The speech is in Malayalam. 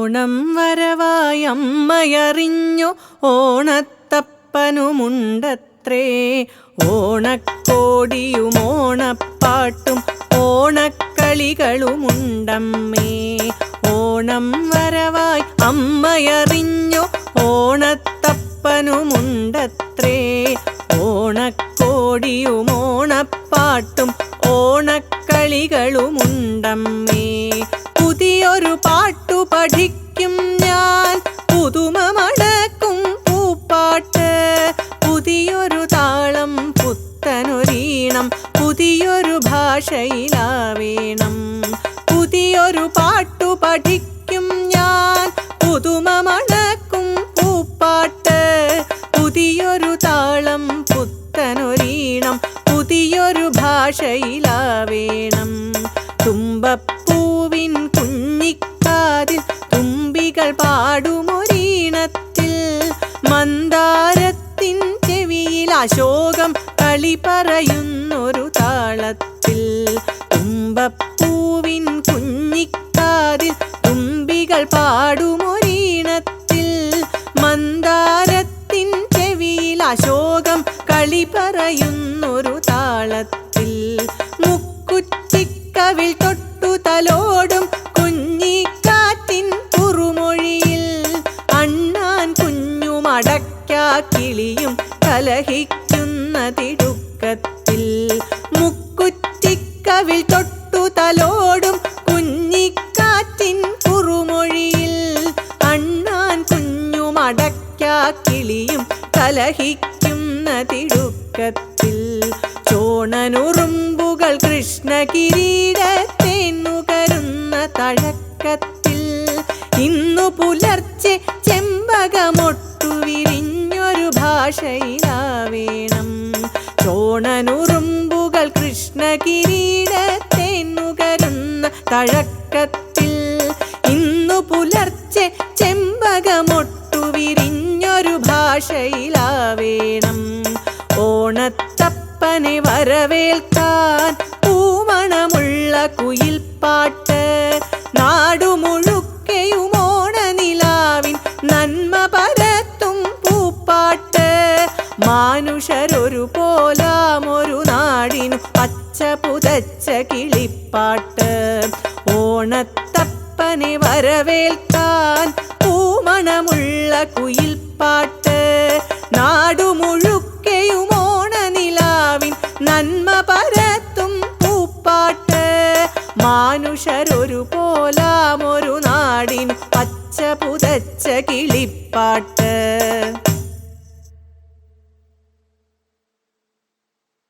ഓണം വരവായി അമ്മയറിഞ്ഞു ഓണത്തപ്പനുമുണ്ടത്രേ. ഓണക്കോടിയും ഓണപ്പാട്ടും ഓണക്കളികളുമുണ്ടമ്മേ. ഓണം വരവായി അമ്മയറിഞ്ഞു ഓണത്തപ്പനുമുണ്ടത്രേ. ഓണക്കോടിയും ഓണപ്പാട്ടും ഓണക്കളികളുമുണ്ടമ്മേ. പുതിയൊരു പാട്ടു പഠിക്കും ഞാൻ, പുതുമ മണക്കും പൂപ്പാട്ട്. പുതിയൊരു താളം പുത്തനൊരീണം, പുതിയൊരു ഭാഷയിലാവേണം. പുതിയൊരു പാട്ടു പഠിക്കും ഞാൻ, പുതുമ മണക്കും പൂപ്പാട്ട്. പുതിയൊരു താളം പുത്തനൊരീണം, പുതിയൊരു ഭാഷയിലാവേണം. തുമ്പപ്പൂവിൻ കുഞ്ഞിക്കാതിൽ തുമ്പികൾ പാടുമൊരീണത്തിൽ, മന്ദാരത്തിൻ ചെവിയിൽ അശോകം കളി പറയുന്നൊരു താളത്തിൽ. തുമ്പപ്പൂവിൻ കുഞ്ഞിക്കാതിൽ തുമ്പികൾ പാടുമൊരീണത്തിൽ, മന്ദാരത്തിൻ ചെവിയിൽ അശോകം കളി പറയുന്നൊരു താളത്തിൽ. മുക്കുറ്റിക്കവിൽ തൊട്ടു തലോടും കുഞ്ഞിക്കാറ്റിൻ കുറുമൊഴിയിൽ, അണ്ണാൻ കുഞ്ഞും അടയ്ക്കാക്കിളിയും കലഹിക്കുന്ന തിടുക്കത്തിൽ. മുക്കുറ്റിക്കവിൽ തൊട്ടു തലോടും കുഞ്ഞിക്കാറ്റിൻ കുറുമൊഴിയിൽ, അണ്ണാൻ കുഞ്ഞും അടയ്ക്കാക്കിളിയും കലഹിക്കുന്ന തിടുക്കത്തിൽ. ചോണനുറുമ്പുകൾ കൃഷ്ണകിരീടത്തെ നുകരുന്ന തഴക്കത്തിൽ, ഇന്നു പുലർച്ചെ ചെമ്പകമൊട്ടു വിരിഞ്ഞൊരു ഭാഷയിലാവേണം. ചോണനുറുമ്പുകൾ കൃഷ്ണകിരീടത്തെ നുകരുന്ന തഴക്കത്തിൽ, ഇന്നു പുലർച്ചെ ചെമ്പകമൊട്ടു വിരിഞ്ഞൊരു ഭാഷയിലാവേണം. ഓണത്തപ്പനെ വരവേൽക്കാൻ പൂമണമുള്ള കുയിൽപ്പാട്ട്, നാടുമുഴുക്കെയും ഓണനിലാവിൻ നന്മ പരത്തും പൂപ്പാട്ട്. മാനുഷരൊരു പോലാമൊരു നാടിനു പച്ച പുതച്ച കിളിപ്പാട്ട്. ഓണത്തപ്പനെ വരവേൽക്കാൻ പൂമണമുള്ള കുയിൽപ്പാട്ട്, നാടുമുഴുക്കെയും ഓണനിലാവിൻ നന്മ പരത്തും പൂപ്പാട്ട്. മാനുഷരൊരു പോലാമൊരു നാടിനു പച്ച പുതച്ച കിളിപ്പാട്ട്.